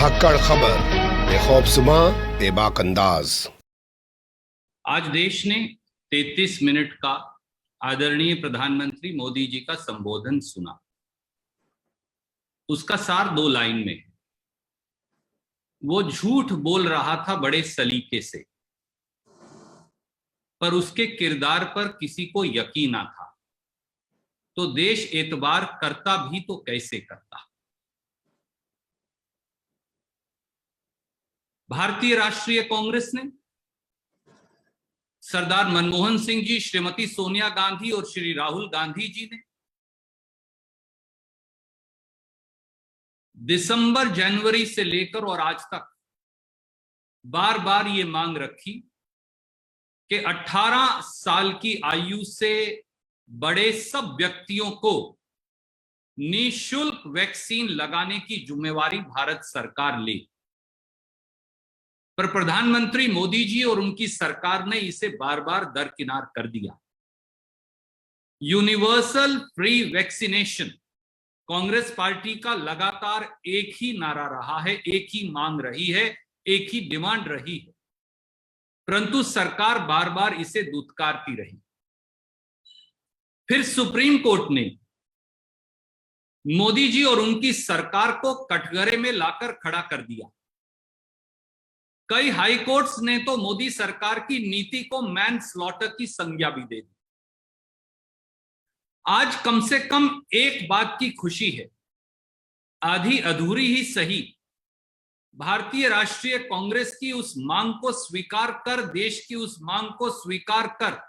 धाकड़ खबर बेखौफजुमा बेबाक अंदाज। आज देश ने 33 मिनट का आदरणीय प्रधानमंत्री मोदी जी का संबोधन सुना। उसका सार 2 लाइन में है। वो झूठ बोल रहा था बड़े सलीके से, पर उसके किरदार पर किसी को यकीन ना था, तो देश एतबार करता भी तो कैसे करता। भारतीय राष्ट्रीय कांग्रेस ने सरदार मनमोहन सिंह जी, श्रीमती सोनिया गांधी और श्री राहुल गांधी जी ने दिसंबर, जनवरी से लेकर और आज तक बार बार ये मांग रखी कि 18 साल की आयु से बड़े सब व्यक्तियों को निःशुल्क वैक्सीन लगाने की जिम्मेवारी भारत सरकार ले। पर प्रधानमंत्री मोदी जी और उनकी सरकार ने इसे बार बार दरकिनार कर दिया। Universal free vaccination Congress party का लगातार एक ही नारा रहा है, एक ही मांग रही है, एक ही डिमांड रही है, परंतु सरकार बार बार इसे दुत्कारती रही। फिर सुप्रीम कोर्ट ने मोदी जी और उनकी सरकार को कटघरे में लाकर खड़ा कर दिया। कई हाई कोर्ट्स ने तो मोदी सरकार की नीति को मैन स्लॉटर की संज्ञा भी दे दी। आज कम से कम एक बात की खुशी है, आधी अधूरी ही सही, भारतीय राष्ट्रीय कांग्रेस की उस मांग को स्वीकार कर, देश की उस मांग को स्वीकार कर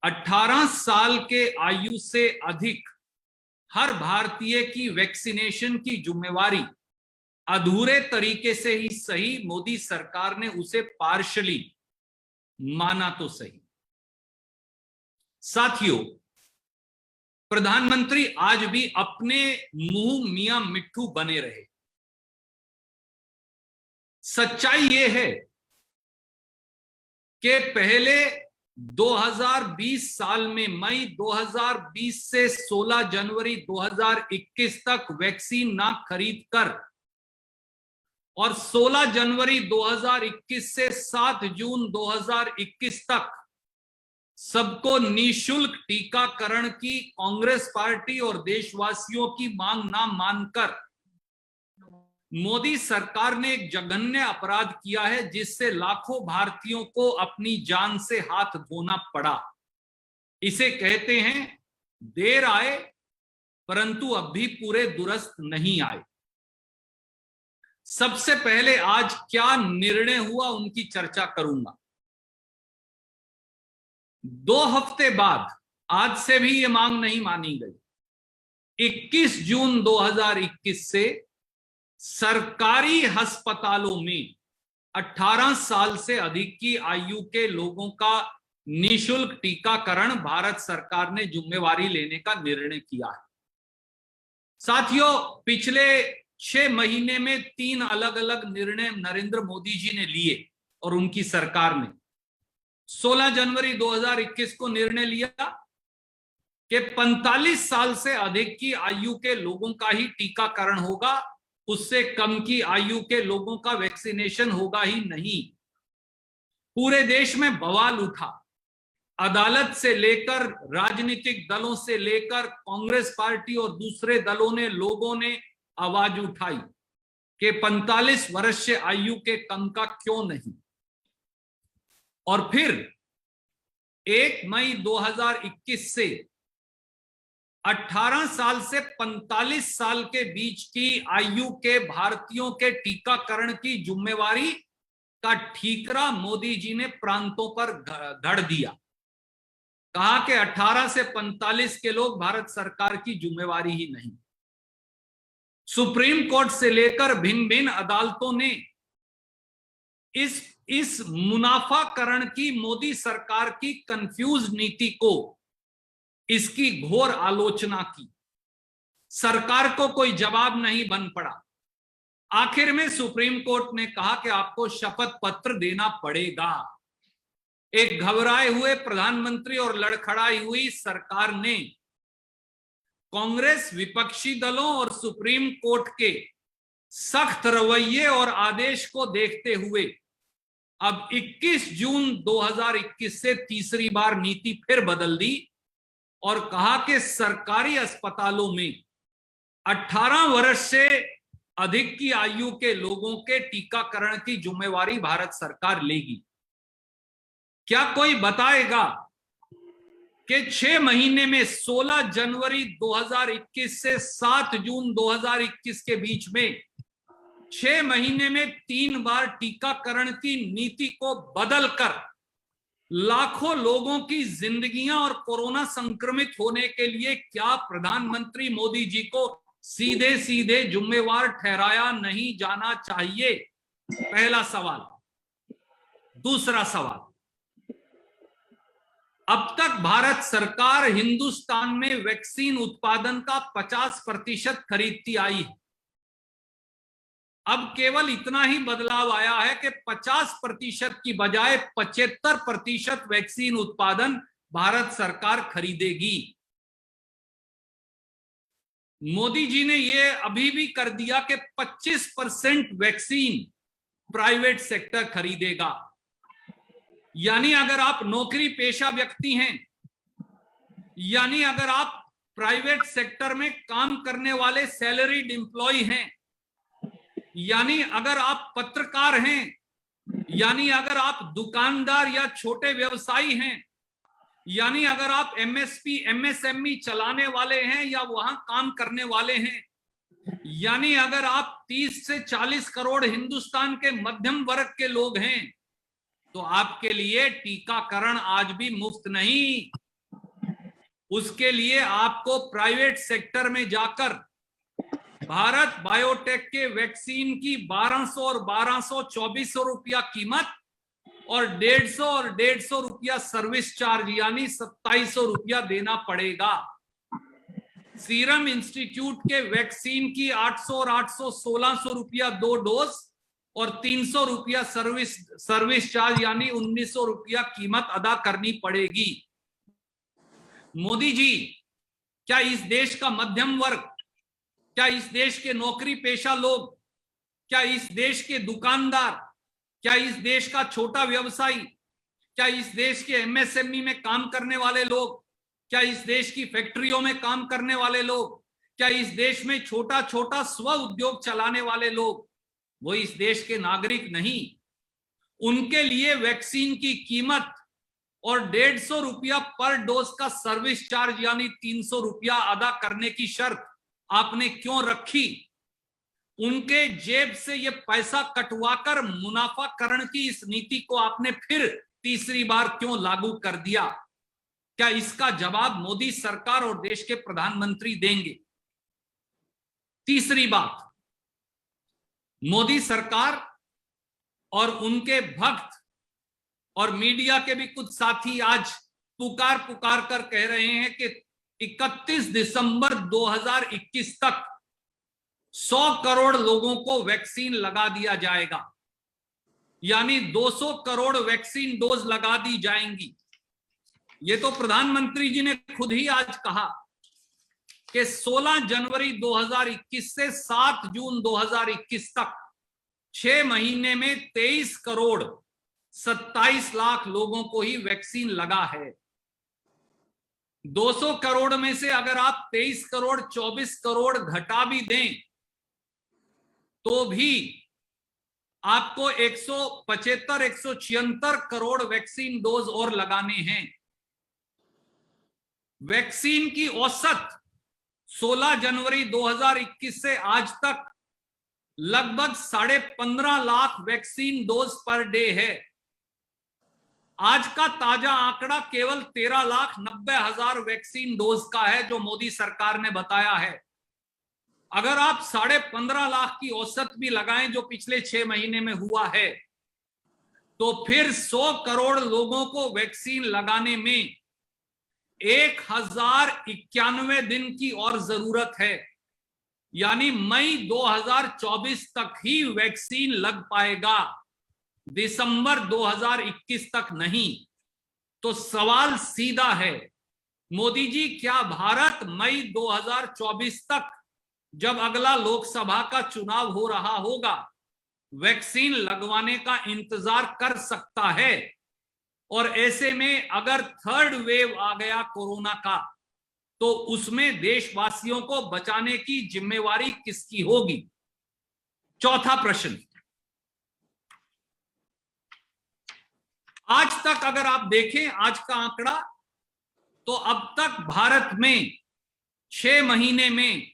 18 साल के आयु से अधिक हर भारतीय की वैक्सीनेशन की जिम्मेवारी अधूरे तरीके से ही सही मोदी सरकार ने उसे पार्शली माना तो सही। साथियों, प्रधानमंत्री आज भी अपने मुंह मियां मिट्ठू बने रहे। सच्चाई यह है कि पहले 2020 साल में मई 2020 से 16 जनवरी 2021 तक वैक्सीन ना खरीद कर और 16 जनवरी 2021 से 7 जून 2021 तक सबको निःशुल्क टीकाकरण की कांग्रेस पार्टी और देशवासियों की मांग ना मानकर मोदी सरकार ने एक जघन्य अपराध किया है, जिससे लाखों भारतीयों को अपनी जान से हाथ धोना पड़ा। इसे कहते हैं देर आए परंतु अब भी पूरे दुरुस्त नहीं आए। सबसे पहले आज क्या निर्णय हुआ उनकी चर्चा करूंगा। 2 हफ्ते बाद आज से भी ये मांग नहीं मानी गई। 21 जून 2021 से सरकारी अस्पतालों में 18 साल से अधिक की आयु के लोगों का निःशुल्क टीकाकरण भारत सरकार ने जिम्मेवारी लेने का निर्णय किया है। साथियों, पिछले 6 महीने में 3 अलग अलग निर्णय नरेंद्र मोदी जी ने लिए और उनकी सरकार ने। 16 जनवरी 2021 को निर्णय लिया कि 45 साल से अधिक की आयु के लोगों का ही टीकाकरण होगा, उससे कम की आयु के लोगों का वैक्सीनेशन होगा ही नहीं। पूरे देश में बवाल उठा। अदालत से लेकर, राजनीतिक दलों से लेकर, कांग्रेस पार्टी और दूसरे दलों ने, लोगों ने आवाज उठाई कि 45 वर्ष से आयु के कम का क्यों नहीं। और फिर 1 मई 2021 से 18 साल से 45 साल के बीच की आयु के भारतीयों के टीकाकरण की जिम्मेवारी का ठीकरा मोदी जी ने प्रांतों पर गढ़ दिया। कहा कि 18 से 45 के लोग भारत सरकार की जिम्मेवारी ही नहीं। सुप्रीम कोर्ट से लेकर भिन्न भिन्न अदालतों ने इस मुनाफाकरण की मोदी सरकार की कंफ्यूज नीति को, इसकी घोर आलोचना की। सरकार को कोई जवाब नहीं बन पड़ा। आखिर में सुप्रीम कोर्ट ने कहा कि आपको शपथ पत्र देना पड़ेगा। एक घबराए हुए प्रधानमंत्री और लड़खड़ाई हुई सरकार ने कांग्रेस, विपक्षी दलों और सुप्रीम कोर्ट के सख्त रवैये और आदेश को देखते हुए अब 21 जून 2021 से तीसरी बार नीति फिर बदल दी और कहा कि सरकारी अस्पतालों में 18 वर्ष से अधिक की आयु के लोगों के टीकाकरण की जिम्मेवारी भारत सरकार लेगी। क्या कोई बताएगा कि 6 महीने में 16 जनवरी 2021 से 7 जून 2021 के बीच में 6 महीने में 3 बार टीकाकरण की नीति को बदलकर लाखों लोगों की जिंदगियां और कोरोना संक्रमित होने के लिए क्या प्रधानमंत्री मोदी जी को सीधे सीधे जिम्मेवार ठहराया नहीं जाना चाहिए? पहला सवाल। दूसरा सवाल, अब तक भारत सरकार हिंदुस्तान में वैक्सीन उत्पादन का 50% खरीदती आई है। अब केवल इतना ही बदलाव आया है कि 50% की बजाय 75% वैक्सीन उत्पादन भारत सरकार खरीदेगी। मोदी जी ने यह अभी भी कर दिया कि 25% वैक्सीन प्राइवेट सेक्टर खरीदेगा। यानी अगर आप नौकरी पेशा व्यक्ति हैं, यानी अगर आप प्राइवेट सेक्टर में काम करने वाले सैलरीड एम्प्लॉय हैं, यानी अगर आप पत्रकार हैं, यानी अगर आप दुकानदार या छोटे व्यवसायी हैं, यानी अगर आप एमएसपी एमएसएमई चलाने वाले हैं या वहां काम करने वाले हैं, यानी अगर आप 30 से 40 करोड़ हिंदुस्तान के मध्यम वर्ग के लोग हैं, तो आपके लिए टीकाकरण आज भी मुफ्त नहीं। उसके लिए आपको प्राइवेट सेक्टर में जाकर भारत बायोटेक के वैक्सीन की 1200 और 1200-2400 रुपया कीमत और 150 और 150 रुपया सर्विस चार्ज यानी 2700 रुपया देना पड़ेगा। सीरम इंस्टीट्यूट के वैक्सीन की 800 और 800 1600 रुपया 2 डोज और 300 रुपया सर्विस चार्ज यानी 1900 रुपया कीमत अदा करनी पड़ेगी। मोदी जी, क्या इस देश का मध्यम वर्ग, क्या इस देश के नौकरी पेशा लोग, क्या इस देश के दुकानदार, क्या इस देश का छोटा व्यवसायी, क्या इस देश के एमएसएमई में काम करने वाले लोग, क्या इस देश की फैक्ट्रियों में काम करने वाले लोग, क्या इस देश में छोटा छोटा स्व उद्योग चलाने वाले लोग वो इस देश के नागरिक नहीं? उनके लिए वैक्सीन की कीमत और 150 रुपया पर डोज का सर्विस चार्ज यानी 300 रुपया अदा करने की शर्त आपने क्यों रखी? उनके जेब से ये पैसा कटवाकर मुनाफाकरण की इस नीति को आपने फिर तीसरी बार क्यों लागू कर दिया? क्या इसका जवाब मोदी सरकार और देश के प्रधानमंत्री देंगे? तीसरी बात, मोदी सरकार और उनके भक्त और मीडिया के भी कुछ साथी आज पुकार कर कह रहे हैं कि 31 दिसंबर 2021 तक 100 करोड़ लोगों को वैक्सीन लगा दिया जाएगा, यानी 200 करोड़ वैक्सीन डोज लगा दी जाएंगी। ये तो प्रधानमंत्री जी ने खुद ही आज कहा कि 16 जनवरी 2021 से 7 जून 2021 तक 6 महीने में 23 करोड़ 27 लाख लोगों को ही वैक्सीन लगा है। 200 करोड़ में से अगर आप 23 करोड़ 24 करोड़ घटा भी दें तो भी आपको 175-176 करोड़ वैक्सीन डोज और लगाने हैं। वैक्सीन की औसत 16 जनवरी 2021 से आज तक लगभग 15.5 lakh vaccine dose per day है। आज का ताजा आंकड़ा केवल 13,90,000 वैक्सीन डोज का है जो मोदी सरकार ने बताया है। अगर आप 15.5 लाख की औसत भी लगाएं जो पिछले 6 महीने में हुआ है, तो फिर 100 करोड़ लोगों को वैक्सीन लगाने में 1091 दिन की और जरूरत है, यानी मई 2024 तक ही वैक्सीन लग पाएगा, दिसंबर 2021 तक नहीं। तो सवाल सीधा है, मोदी जी क्या भारत मई 2024 तक जब अगला लोकसभा का चुनाव हो रहा होगा, वैक्सीन लगवाने का इंतजार कर सकता है। और ऐसे में अगर थर्ड वेव आ गया कोरोना का, तो उसमें देशवासियों को बचाने की जिम्मेवारी किसकी होगी? चौथा प्रश्न, आज तक अगर आप देखें आज का आंकड़ा, तो अब तक भारत में 6 महीने में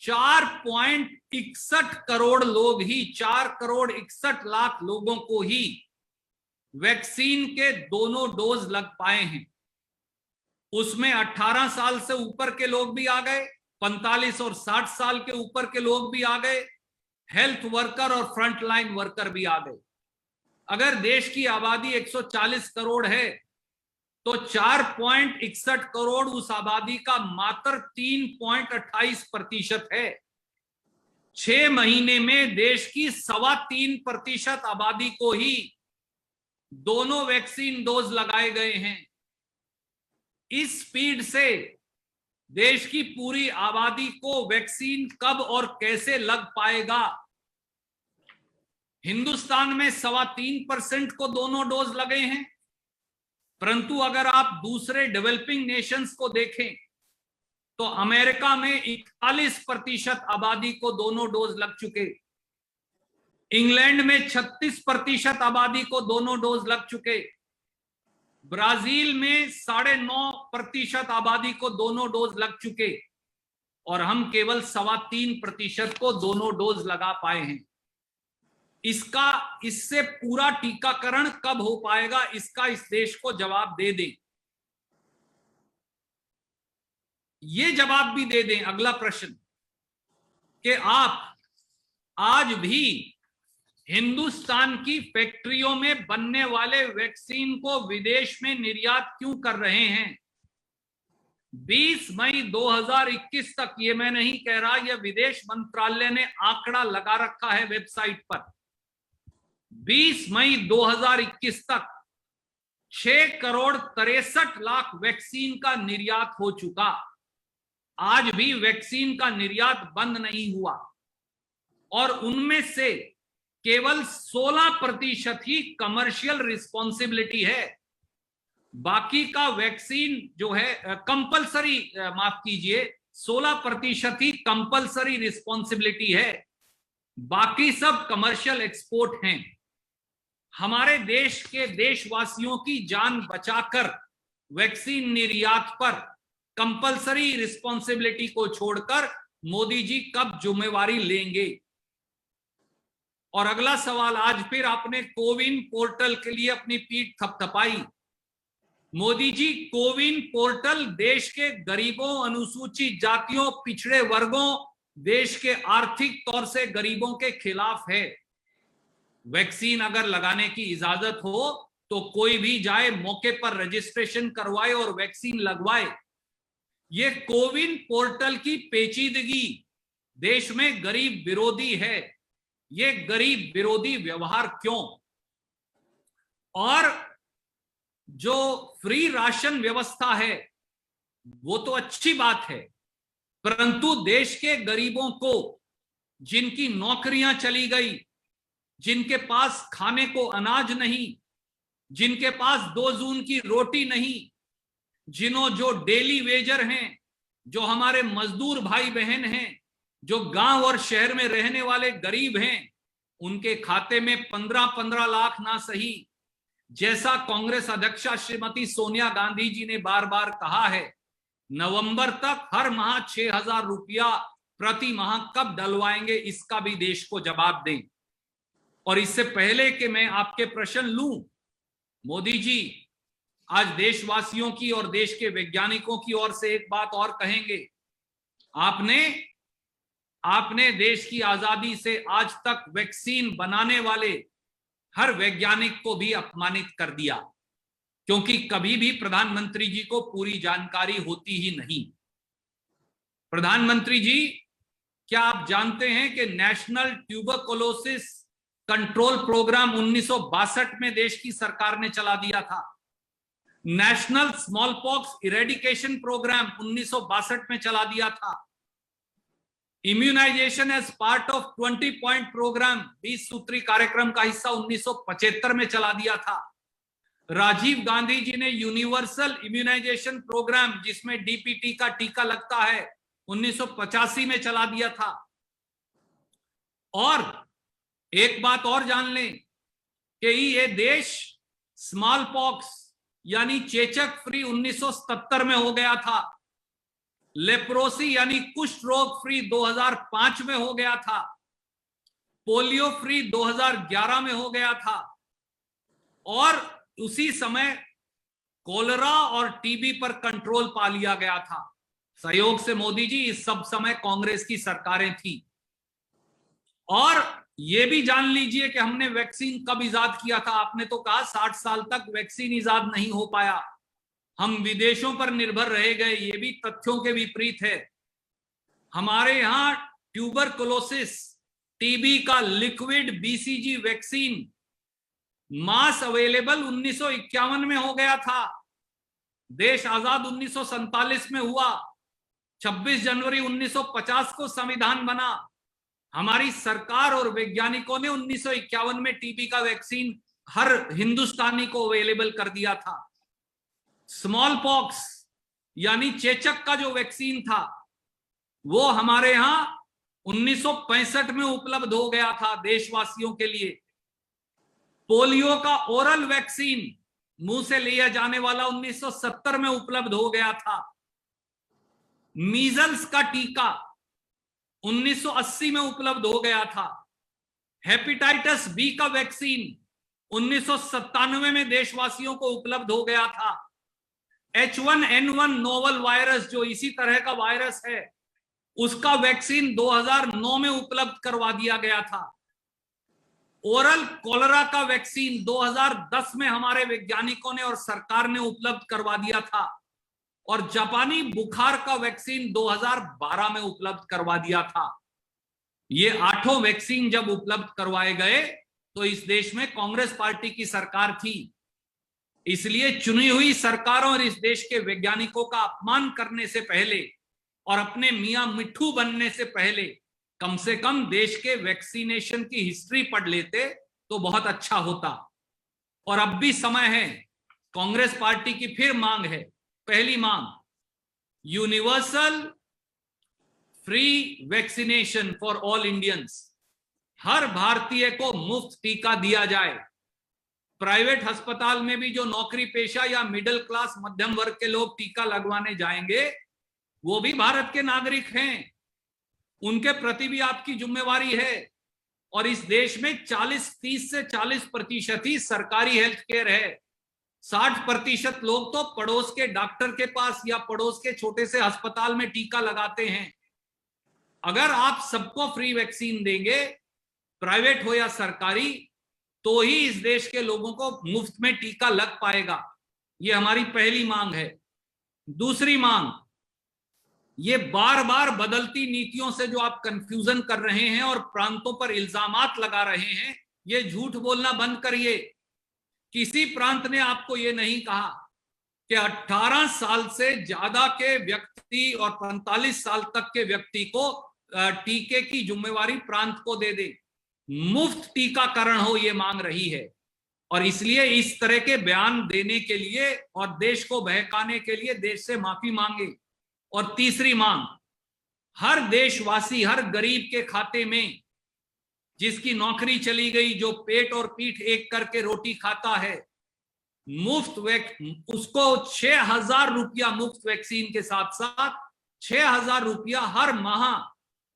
4.61 करोड़ लोग ही, 4,61,00,000 लोगों को ही वैक्सीन के दोनों डोज लग पाए हैं। उसमें 18 साल से ऊपर के लोग भी आ गए, 45 और 60 साल के ऊपर के लोग भी आ गए, हेल्थ वर्कर और फ्रंटलाइन वर्कर भी आ गए। अगर देश की आबादी 140 करोड़ है, तो 4.61 करोड़ उस आबादी का मात्र 3.28% है। 6 महीने में देश की 3.25% आबादी को ही दोनों वैक्सीन डोज लगाए गए हैं। इस स्पीड से देश की पूरी आबादी को वैक्सीन कब और कैसे लग पाएगा? हिंदुस्तान में 3.25% को दोनों डोज लगे हैं, परंतु अगर आप दूसरे डेवलपिंग नेशंस को देखें, तो अमेरिका में 41% आबादी को दोनों डोज लग चुके, इंग्लैंड में 36% आबादी को दोनों डोज लग चुके, ब्राजील में 9.5% आबादी को दोनों डोज लग चुके, और हम केवल 3.25% को दोनों डोज लगा पाए हैं। इससे पूरा टीकाकरण कब हो पाएगा, इसका इस देश को जवाब दे दें। ये जवाब भी दे दें, अगला प्रश्न, कि आप आज भी हिंदुस्तान की फैक्ट्रियों में बनने वाले वैक्सीन को विदेश में निर्यात क्यों कर रहे हैं? 20 मई 2021 तक, ये मैं नहीं कह रहा, यह विदेश मंत्रालय ने आंकड़ा लगा रखा है वेबसाइट पर, 20 मई 2021 तक 6,63,00,000 वैक्सीन का निर्यात हो चुका। आज भी वैक्सीन का निर्यात बंद नहीं हुआ, और उनमें से केवल 16% ही कमर्शियल रिस्पॉन्सिबिलिटी है। बाकी का वैक्सीन जो है कंपलसरी, माफ कीजिए, 16% ही कंपलसरी रिस्पॉन्सिबिलिटी है, बाकी सब कमर्शियल एक्सपोर्ट हैं। हमारे देश के देशवासियों की जान बचाकर वैक्सीन निर्यात पर कंपलसरी रिस्पॉन्सिबिलिटी को छोड़कर मोदी जी कब जिम्मेवारी लेंगे? और अगला सवाल, आज फिर आपने कोविन पोर्टल के लिए अपनी पीठ थपथपाई। मोदी जी, कोविन पोर्टल देश के गरीबों, अनुसूचित जातियों, पिछड़े वर्गों, देश के आर्थिक तौर से गरीबों के खिलाफ है। वैक्सीन अगर लगाने की इजाजत हो तो कोई भी जाए, मौके पर रजिस्ट्रेशन करवाए और वैक्सीन लगवाए। ये कोविन पोर्टल की पेचीदगी देश में गरीब विरोधी है। ये गरीब विरोधी व्यवहार क्यों? और जो फ्री राशन व्यवस्था है वो तो अच्छी बात है, परंतु देश के गरीबों को, जिनकी नौकरियां चली गई, जिनके पास खाने को अनाज नहीं, जिनके पास 2 जून की रोटी नहीं, जो डेली वेजर हैं, जो हमारे मजदूर भाई बहन हैं, जो गांव और शहर में रहने वाले गरीब हैं, उनके खाते में 15-15 लाख ना सही, जैसा कांग्रेस अध्यक्षा श्रीमती सोनिया गांधी जी ने बार बार कहा है, नवंबर तक हर माह 6,000 रुपया प्रति माह कब डलवाएंगे, इसका भी देश को जवाब दें। और इससे पहले कि मैं आपके प्रश्न लूं, मोदी जी आज देशवासियों की और देश के वैज्ञानिकों की ओर से एक बात और कहेंगे। आपने देश की आजादी से आज तक वैक्सीन बनाने वाले हर वैज्ञानिक को भी अपमानित कर दिया, क्योंकि कभी भी प्रधानमंत्री जी को पूरी जानकारी होती ही नहीं। प्रधानमंत्री जी, क्या आप जानते हैं कि नेशनल ट्यूबरकुलोसिस कंट्रोल प्रोग्राम 1962 में देश की सरकार ने चला दिया था। National small pox eradication programme 1962 में चला दिया था। Immunisation as part of 20 point programme, 20 सूत्री कार्यक्रम का हिस्सा 1975 में चला दिया था। राजीव गांधी जी ने यूनिवर्सल इम्यूनाइजेशन प्रोग्राम, जिसमें डीपीटी का टीका लगता है, 1985 में चला दिया था। और एक बात और जान लें कि ये देश स्मॉल पॉक्स यानी चेचक फ्री 1977 में हो गया था। लेप्रोसी यानी कुष्ठ रोग फ्री 2005 में हो गया था। पोलियो फ्री 2011 में हो गया था। और उसी समय कोलेरा और टीबी पर कंट्रोल पा लिया गया था, सहयोग से मोदी जी। इस सब समय कांग्रेस की सरकारें थी। और यह भी जान लीजिए कि हमने वैक्सीन कब इजाद किया था। आपने तो कहा 60 साल तक वैक्सीन इजाद नहीं हो पाया, हम विदेशों पर निर्भर रह गए। ये भी तथ्यों के विपरीत है। हमारे यहां ट्यूबरकुलोसिस, टीबी का लिक्विड बीसीजी वैक्सीन मास अवेलेबल 1951 में हो गया था। देश आजाद 1947 में हुआ। 26 जनवरी 1950 को संविधान बना। हमारी सरकार और वैज्ञानिकों ने 1951 में टीबी का वैक्सीन हर हिंदुस्तानी को अवेलेबल कर दिया था। स्मॉल पॉक्स यानी चेचक का जो वैक्सीन था वो हमारे यहां 1965 में उपलब्ध हो गया था देशवासियों के लिए। पोलियो का ओरल वैक्सीन, मुंह से लिया जाने वाला, 1970 में उपलब्ध हो गया था। मीजल्स का टीका 1980 में उपलब्ध हो गया था। हेपेटाइटिस बी का वैक्सीन 1997 में देशवासियों को उपलब्ध हो गया था। H1N1 नोवल वायरस, जो इसी तरह का वायरस है, उसका वैक्सीन 2009 में उपलब्ध करवा दिया गया था। ओरल कोलेरा का वैक्सीन 2010 में हमारे वैज्ञानिकों ने और सरकार ने उपलब्ध करवा दिया था। और जापानी बुखार का वैक्सीन 2012 में उपलब्ध करवा दिया था। ये 8 वैक्सीन जब उपलब्ध करवाए गए तो इस देश में कांग्रेस पार्टी की सरकार थी। इसलिए चुनी हुई सरकारों और इस देश के वैज्ञानिकों का अपमान करने से पहले और अपने मियां मिट्ठू बनने से पहले कम से कम देश के वैक्सीनेशन की हिस्ट्री पढ़ लेते तो बहुत अच्छा होता। और अब भी समय है। कांग्रेस पार्टी की फिर मांग है। पहली मांग, universal free vaccination for all Indians. हर भारतीय को मुफ्त टीका दिया जाए। प्राइवेट अस्पताल में भी जो नौकरी पेशा या मिडिल क्लास मध्यम वर्ग के लोग टीका लगवाने जाएंगे वो भी भारत के नागरिक हैं, उनके प्रति भी आपकी जिम्मेवारी है। और इस देश में 30 से 40% ही सरकारी हेल्थ केयर है। 60% लोग तो पड़ोस के डॉक्टर के पास या पड़ोस के छोटे से अस्पताल में टीका लगाते हैं। अगर आप सबको फ्री वैक्सीन देंगे, प्राइवेट हो या सरकारी, तो ही इस देश के लोगों को मुफ्त में टीका लग पाएगा। ये हमारी पहली मांग है। दूसरी मांग, ये बार बार बदलती नीतियों से जो आप कंफ्यूजन कर रहे हैं और प्रांतों पर इल्जामात लगा रहे हैं, ये झूठ बोलना बंद करिए। किसी प्रांत ने आपको ये नहीं कहा कि 18 साल से ज्यादा के व्यक्ति और 45 साल तक के व्यक्ति को टीके की जिम्मेवारी प्रांत को दे दे। मुफ्त टीकाकरण हो, ये मांग रही है। और इसलिए इस तरह के बयान देने के लिए और देश को बहकाने के लिए देश से माफी मांगे। और तीसरी मांग, हर देशवासी, हर गरीब के खाते में, जिसकी नौकरी चली गई, जो पेट और पीठ एक करके रोटी खाता है, मुफ्त उसको 6,000 रुपया मुफ्त वैक्सीन के साथ साथ 6,000 रुपया हर माह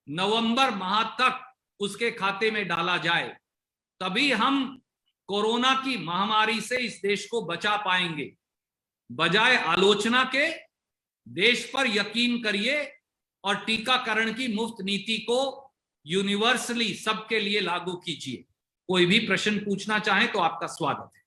नवंबर माह तक उसके खाते में डाला जाए। तभी हम कोरोना की महामारी से इस देश को बचा पाएंगे। बजाय आलोचना के देश पर यकीन करिए और टीकाकरण की मुफ्त नीति को यूनिवर्सली सबके लिए लागू कीजिए। कोई भी प्रश्न पूछना चाहे तो आपका स्वागत है।